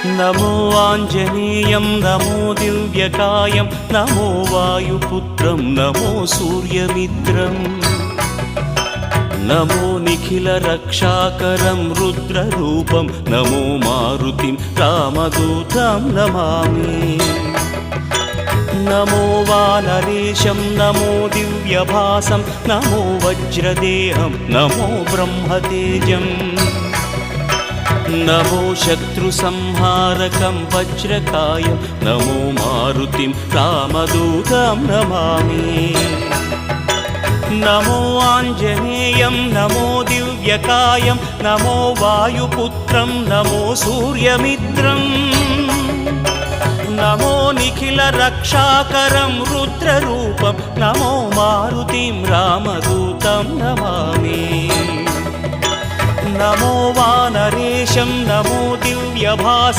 नमो आञ्जनेयं नमो दिव्यकायं नमो वायुपुत्रं नमो सूर्यमित्रम् नमो निखिलरक्षाकरं रुद्ररूपं नमो मारुतिं रामदूतं Namami नमो वानरेशं नमो दिव्यभासं नमो वज्रदेहं नमो ब्रह्मतेजम् नमो शत्रुसंहारकं वज्रकायं नमो मारुतिं रामदूतं Namami नमो आञ्जनेयं नमो दिव्यकायं नमो वायुपुत्रं नमो सूर्यमित्रम् नमो निखिलरक्षाकरं रुद्ररूपं नमो मारुतिं रामदूतं Namami नमो वानरेशं नमो दिव्यभासं